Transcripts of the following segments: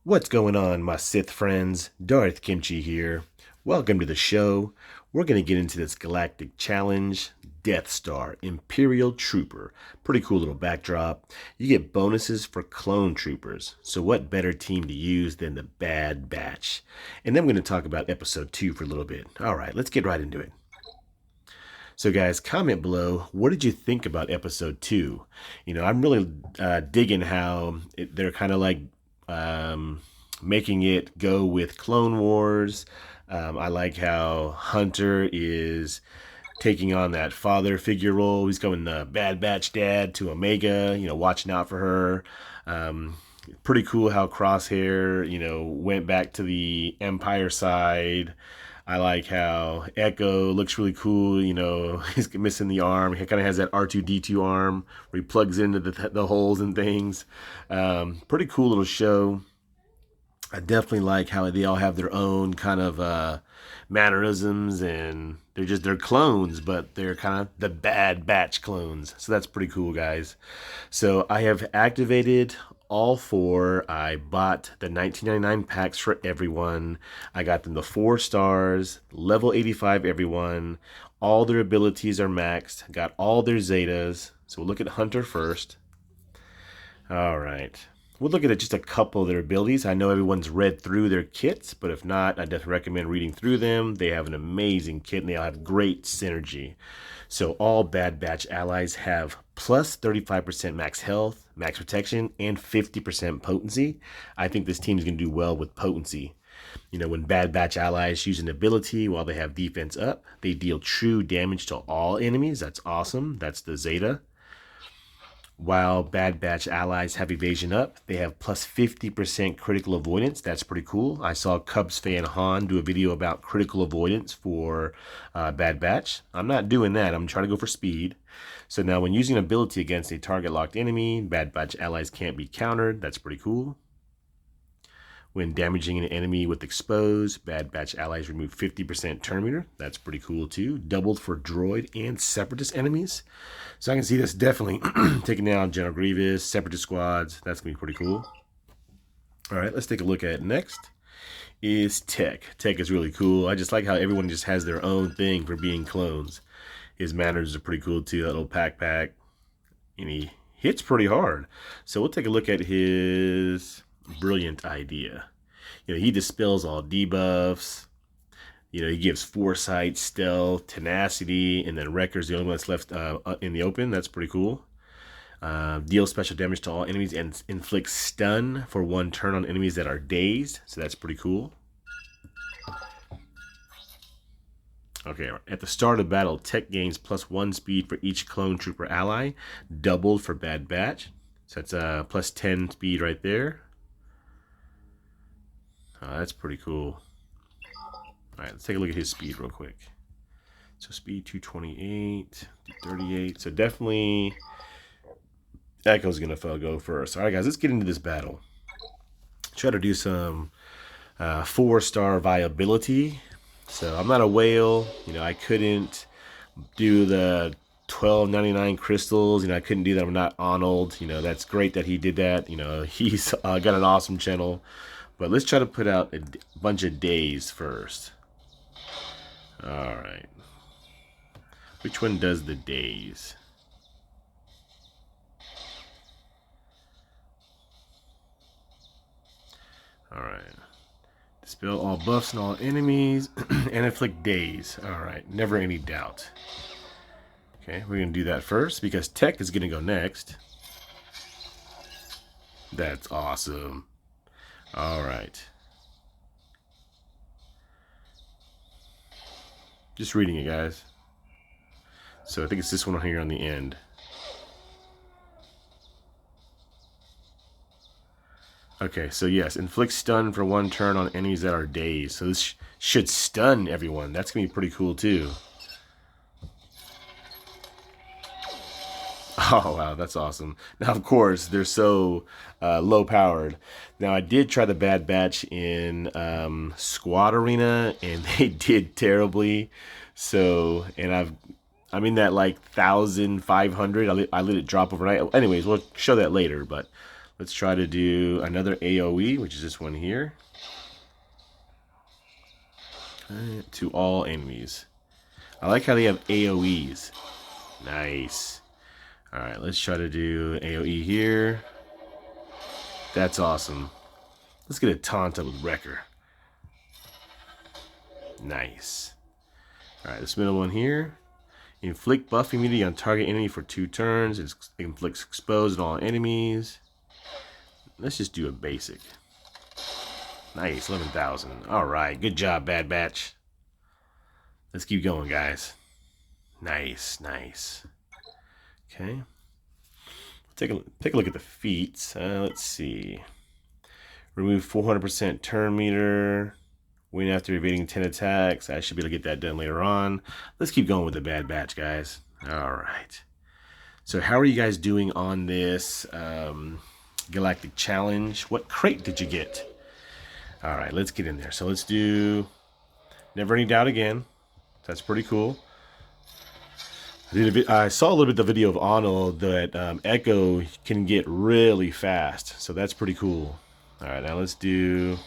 What's going on, my Sith friends? Darth KIMCHI here. Welcome to the show. We're going to get into this galactic challenge, Death Star Imperial Trooper. Pretty cool little backdrop. You get bonuses for clone troopers. So what better team to use than the Bad Batch? And then we're going to talk about episode 2 for a little bit. All right, let's get right into it. So guys, comment below, what did you think about episode 2? I'm really digging how they're kind of like making it go with Clone Wars. I like how Hunter is taking on that father figure role. He's going Bad Batch dad to Omega, watching out for her. Pretty cool how Crosshair, went back to the Empire side. I like how Echo looks really cool. He's missing the arm. He kind of has that R2-D2 arm where he plugs into the holes and things. Pretty cool little show. I definitely like how they all have their own kind of mannerisms, and they're clones, but they're kind of the Bad Batch clones. So that's pretty cool, guys. So I have activated all 4. I bought the 1999 packs for everyone. I got them the 4 stars, level 85 everyone. All their abilities are maxed. Got all their Zetas. So we'll look at Hunter first. All right. We'll look at just a couple of their abilities. I know everyone's read through their kits, but if not, I definitely recommend reading through them. They have an amazing kit, and they all have great synergy. So all Bad Batch allies have plus 35% max health, max protection, and 50% potency. I think this team is going to do well with potency. When Bad Batch allies use an ability while they have defense up, they deal true damage to all enemies. That's awesome. That's the Zeta. While Bad Batch allies have evasion up, they have plus 50% critical avoidance. That's pretty cool. I saw Cubs fan Han do a video about critical avoidance for Bad Batch. I'm not doing that. I'm trying to go for speed. So now when using an ability against a target locked enemy, Bad Batch allies can't be countered. That's pretty cool. When damaging an enemy with expose, Bad Batch allies remove 50% turn meter. That's pretty cool too. Doubled for droid and separatist enemies. So I can see this definitely taking down General Grievous, separatist squads. That's going to be pretty cool. All right, let's take a look at it next. Is Tech. Tech is really cool. I just like how everyone just has their own thing for being clones. His manners are pretty cool too. That little pack. And he hits pretty hard. So we'll take a look at his brilliant idea. He dispels all debuffs. He gives foresight, stealth, tenacity, and then Wrecker's the only one that's left in the open. That's pretty cool. Deals special damage to all enemies and inflicts stun for 1 turn on enemies that are dazed. So that's pretty cool. Okay, at the start of battle, Tech gains plus 1 speed for each clone trooper ally, doubled for Bad Batch. So that's plus 10 speed right there. That's pretty cool. All right, let's take a look at his speed real quick. So speed 228, 238. So definitely Echo's going to go first. All right, guys, let's get into this battle. Try to do some 4-star viability. So I'm not a whale. I couldn't do the 12.99 crystals. I couldn't do that. I'm not Arnold. That's great that he did that. He's got an awesome channel. But let's try to put out a bunch of days first. All right. Which one does the days? All right. Dispel all buffs and all enemies and inflict days. All right. Never any doubt. Okay, we're going to do that first because Tech is going to go next. That's awesome. All right. Just reading it, guys. So I think it's this one here on the end. Okay, so yes, inflict stun for 1 turn on enemies that are dazed. So this should stun everyone. That's going to be pretty cool too. Oh, wow, that's awesome. Now, of course, they're so low-powered. Now, I did try the Bad Batch in Squad Arena, and they did terribly. So, and I'm in that, 1,500. I let it drop overnight. Anyways, we'll show that later, but Let's try to do another AoE, which is this one here. To all enemies. I like how they have AoEs. Nice. Alright, let's try to do AoE here. That's awesome. Let's get a taunt up with Wrecker. Nice. Alright, this middle one here. Inflict buff immunity on target enemy for 2 turns. It inflicts expose on all enemies. Let's just do a basic. Nice, 11,000. Alright, good job, Bad Batch. Let's keep going, guys. Nice, nice. Okay. Take a look at the feats. Let's see. Remove 400% turn meter. Win after evading 10 attacks. I should be able to get that done later on. Let's keep going with the Bad Batch, guys. Alright. So how are you guys doing on this Galactic Challenge? What crate did you get? Alright, let's get in there. So let's do Never Any Doubt again. That's pretty cool. I saw a little bit of the video of Ono that Echo can get really fast. So that's pretty cool. Alright, now let's do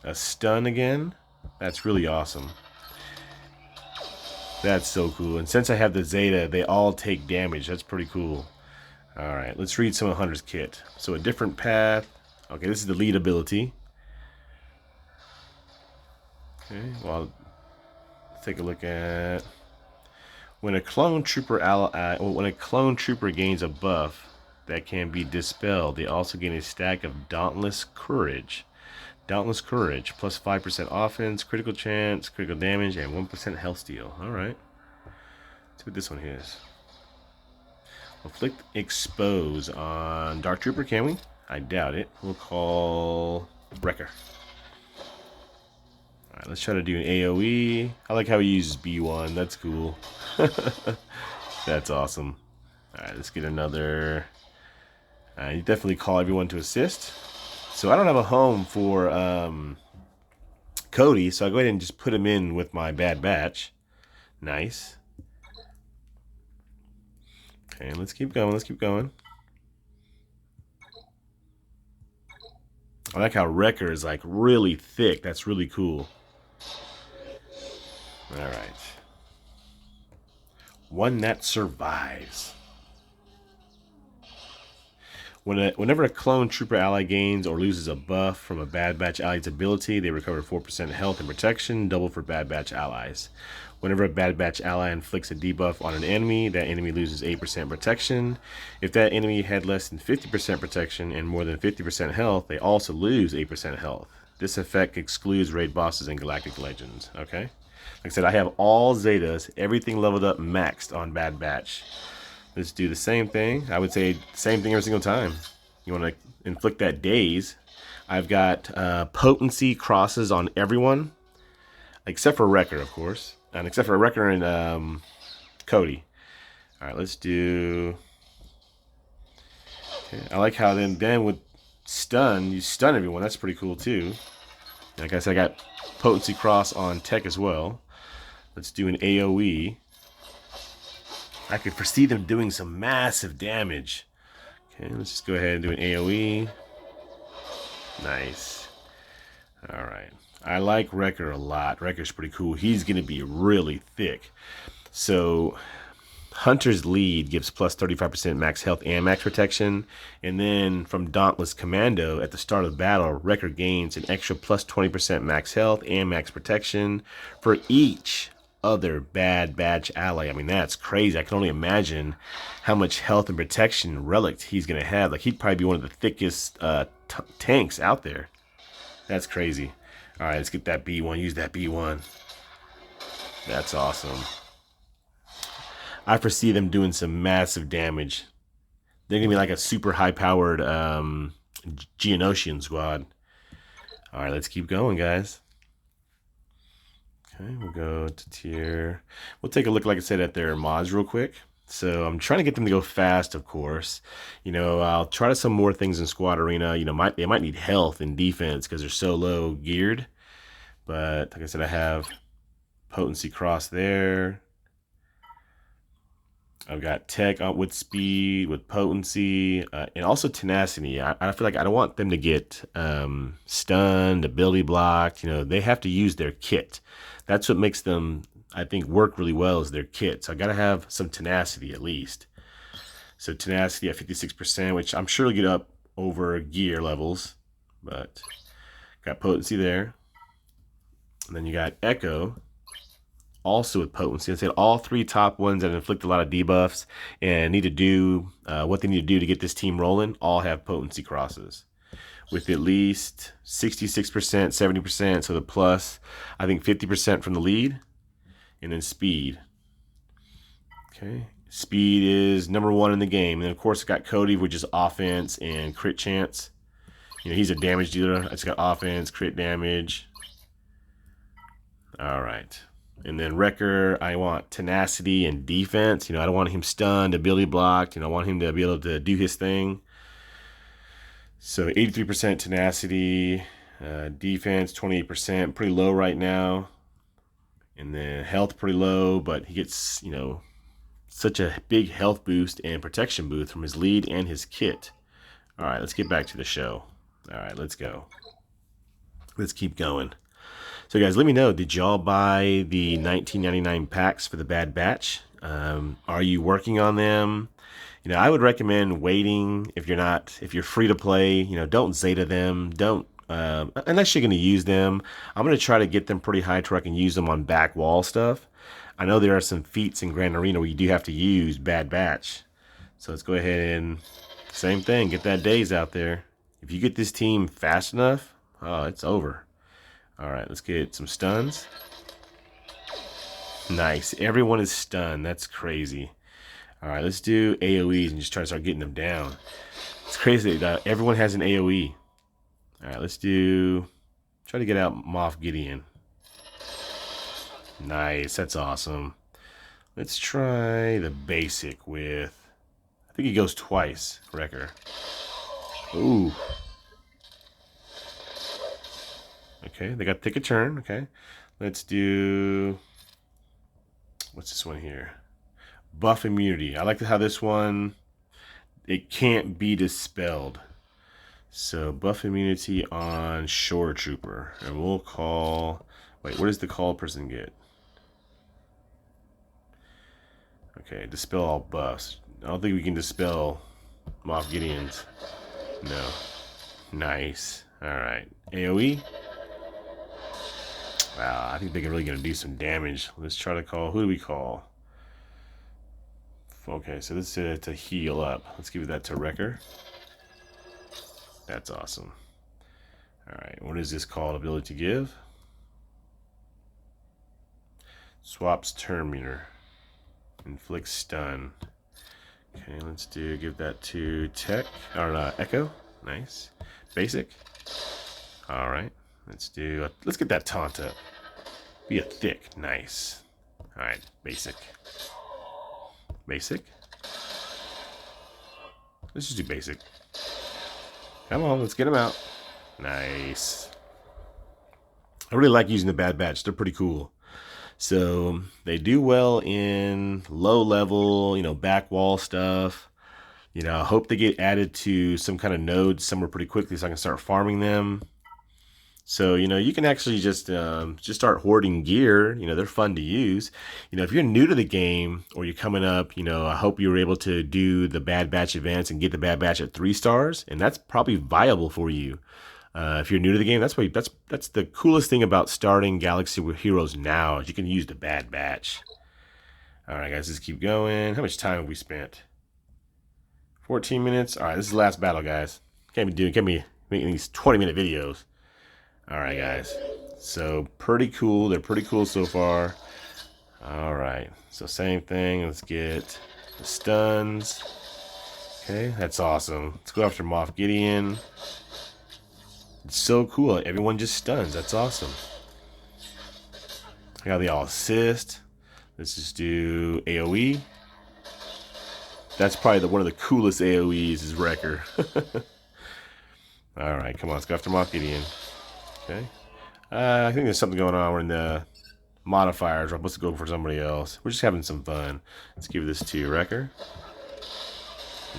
a stun again. That's really awesome. That's so cool. And since I have the Zeta, they all take damage. That's pretty cool. Alright, let's read some of Hunter's kit. So a different path. Okay, this is the lead ability. Okay, well, let's take a look at when a clone trooper gains a buff that can be dispelled, they also gain a stack of Dauntless Courage. Dauntless Courage, plus 5% offense, critical chance, critical damage, and 1% health steal. Alright. Let's see what this one is. Inflict Expose on Dark Trooper, can we? I doubt it. We'll call Wrecker. Alright, let's try to do an AoE. I like how he uses B1. That's cool. That's awesome. Alright, let's get another. You definitely call everyone to assist. So I don't have a home for Cody, so I'll go ahead and just put him in with my Bad Batch. Nice. Okay, let's keep going. Let's keep going. I like how Wrecker is like really thick. That's really cool. Alright. One that survives. Whenever a clone trooper ally gains or loses a buff from a Bad Batch ally's ability, they recover 4% health and protection, double for Bad Batch allies. Whenever a Bad Batch ally inflicts a debuff on an enemy, that enemy loses 8% protection. If that enemy had less than 50% protection and more than 50% health, they also lose 8% health. This effect excludes raid bosses and Galactic Legends. Okay? Like I said, I have all Zetas, everything leveled up maxed on Bad Batch. Let's do the same thing. I would say same thing every single time. You want to inflict that daze. I've got potency crosses on everyone, except for Wrecker, of course, and except for Wrecker and Cody. All right, let's do. Okay, I like how then with stun, you stun everyone. That's pretty cool too. Like I said, I got potency cross on Tech as well. Let's do an AoE. I could foresee them doing some massive damage. Okay, let's just go ahead and do an AoE. Nice. Alright. I like Wrecker a lot. Wrecker's pretty cool. He's going to be really thick. So, Hunter's lead gives plus 35% max health and max protection. And then from Dauntless Commando, at the start of the battle, Wrecker gains an extra plus 20% max health and max protection for each other Bad Batch ally. I mean, that's crazy. I can only imagine how much health and protection relic he's going to have. Like, he'd probably be one of the thickest tanks out there. That's crazy. All right, let's get that B1. Use that B1. That's awesome. I foresee them doing some massive damage. They're going to be like a super high-powered Geonosian squad. All right, let's keep going, guys. Okay, we'll go to tier. We'll take a look, like I said, at their mods real quick. So I'm trying to get them to go fast, of course. You know, I'll try to some more things in Squad Arena. You know, they might need health and defense because they're so low geared. But like I said, I have potency cross there. I've got tech with speed, with potency, and also tenacity. I feel like I don't want them to get stunned, ability blocked. You know, they have to use their kit. That's what makes them, I think, work really well is their kit. So I got to have some tenacity at least. So tenacity at 56%, which I'm sure will get up over gear levels, but got potency there. And then you got echo, also with potency. I said all three top ones that inflict a lot of debuffs and need to do what they need to do to get this team rolling all have potency crosses with at least 66%, 70%. So the plus, I think 50% from the lead, and then speed. Okay, speed is #1 in the game, and then of course I got Cody, which is offense and crit chance. You know, he's a damage dealer. It's got offense, crit damage. All right. And then Wrecker, I want tenacity and defense. You know, I don't want him stunned, ability blocked. You know, I want him to be able to do his thing. So 83% tenacity, defense 28%, pretty low right now. And then health pretty low, but he gets, you know, such a big health boost and protection boost from his lead and his kit. All right, let's get back to the show. All right, let's go. Let's keep going. So guys, let me know, did y'all buy the 19.99 packs for the Bad Batch? Are you working on them? You know, I would recommend waiting if you're free to play. You know, don't Zeta them. Don't unless you're going to use them. I'm going to try to get them pretty high to where I can use them on back wall stuff. I know there are some feats in Grand Arena where you do have to use Bad Batch. So let's go ahead and same thing. Get that daze out there. If you get this team fast enough, oh, it's over. All right, let's get some stuns. Nice. Everyone is stunned. That's crazy. All right, let's do AoEs and just try to start getting them down. It's crazy that everyone has an AoE. All right, let's try to get out Moff Gideon. Nice. That's awesome. Let's try the basic with, I think he goes twice, Wrecker. Ooh. Okay, they got to take a turn. Okay, let's do, what's this one here? Buff immunity. I like how this one, it can't be dispelled. So buff immunity on Shore Trooper. And we'll call, wait, what does the call person get? Okay, dispel all buffs. I don't think we can dispel Moff Gideon's. No. Nice. Alright. AoE. Wow, I think they're really going to do some damage. Let's try to call, who do we call? Okay, so this is to heal up. Let's give that to Wrecker. That's awesome. Alright, what is this called? Ability to give? Swaps turn meter. Inflicts stun. Okay, let's give that to Tech, or Echo. Nice. Basic. Alright. Let's get that taunt up. Be a thick. Nice. Alright, basic. Basic. Let's just do basic. Come on, let's get him out. Nice. I really like using the Bad Batch. They're pretty cool. So they do well in low level, you know, back wall stuff. You know, I hope they get added to some kind of node somewhere pretty quickly so I can start farming them. So, you know, you can actually just start hoarding gear. You know, they're fun to use. You know, if you're new to the game or you're coming up, you know, I hope you were able to do the Bad Batch events and get the Bad Batch at 3 stars. And that's probably viable for you. If you're new to the game, that's the coolest thing about starting Galaxy with Heroes now is you can use the Bad Batch. All right, guys, let's keep going. How much time have we spent? 14 minutes. All right, this is the last battle, guys. Can't be making these 20-minute videos. All right, guys. So pretty cool. They're pretty cool so far. All right. So same thing. Let's get the stuns. Okay, that's awesome. Let's go after Moff Gideon. It's so cool. Everyone just stuns. That's awesome. I got the all assist. Let's just do AoE. That's probably one of the coolest AoEs is Wrecker. All right, come on. Let's go after Moff Gideon. Okay. I think there's something going on. We're in the modifiers. I'm supposed to go for somebody else. We're just having some fun. Let's give this to Wrecker.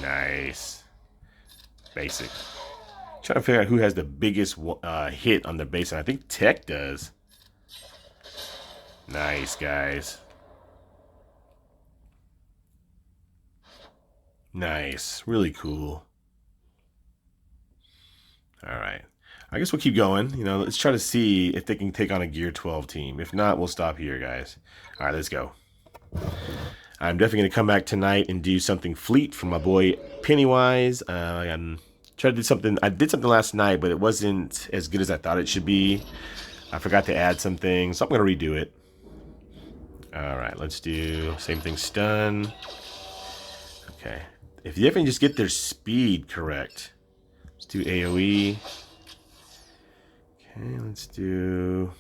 Nice. Basic. Trying to figure out who has the biggest hit on the base. I think Tech does. Nice, guys. Nice. Really cool. All right. I guess we'll keep going. You know, let's try to see if they can take on a Gear 12 team. If not, we'll stop here, guys. All right, let's go. I'm definitely going to come back tonight and do something fleet for my boy Pennywise. And try to do something. I did something last night, but it wasn't as good as I thought it should be. I forgot to add some things, so I'm going to redo it. All right, let's do same thing, stun. Okay. If you definitely just get their speed correct. Let's do AoE. Okay, let's do...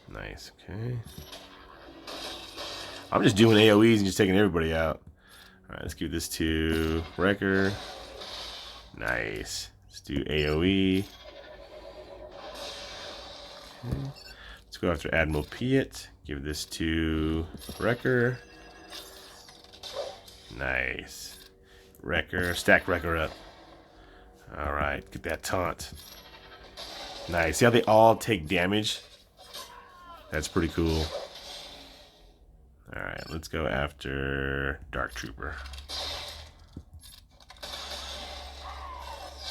Nice, okay. I'm just doing AoEs and just taking everybody out. Alright, let's give this to Wrecker. Nice. Let's do AoE. Okay. Let's go after Admiral Piet. Give this to Wrecker. Nice. Wrecker. Stack Wrecker up. Alright, get that taunt. Nice. See how they all take damage? That's pretty cool. Alright, let's go after Dark Trooper.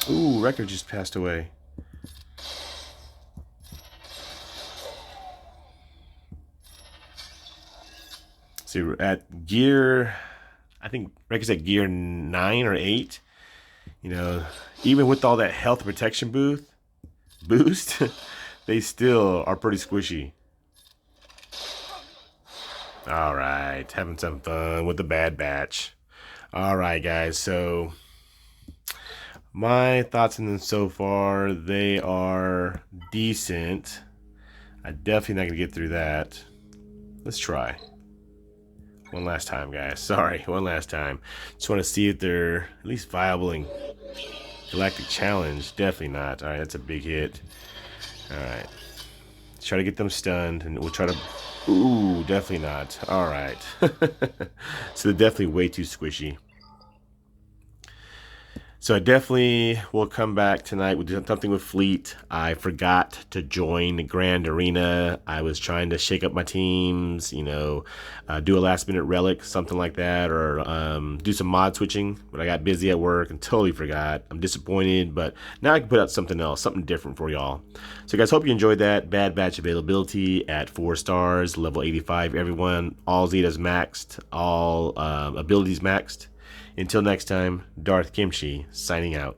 Ooh, Wrecker just passed away. See, we're at gear... I think Wrecker's at gear 9 or 8. You know, even with all that health protection boost, they still are pretty squishy. All right, having some fun with the Bad Batch. All right, guys, so my thoughts on them so far, they are decent. I'm definitely not going to get through that. Let's try. One last time, guys. Sorry, one last time. Just want to see if they're at least viable in Galactic Challenge. Definitely not. All right, that's a big hit. All right. Let's try to get them stunned, and we'll try to... Ooh, definitely not. All right. So they're definitely way too squishy. So I definitely will come back tonight. We'll do something with Fleet. I forgot to join the Grand Arena. I was trying to shake up my teams, you know, do a last minute relic, something like that, or do some mod switching. But I got busy at work and totally forgot. I'm disappointed, but now I can put out something else, something different for y'all. So guys, hope you enjoyed that. Bad Batch availability at 4 stars, level 85, everyone. All Zetas maxed, all abilities maxed. Until next time, Darth KIMCHI signing out.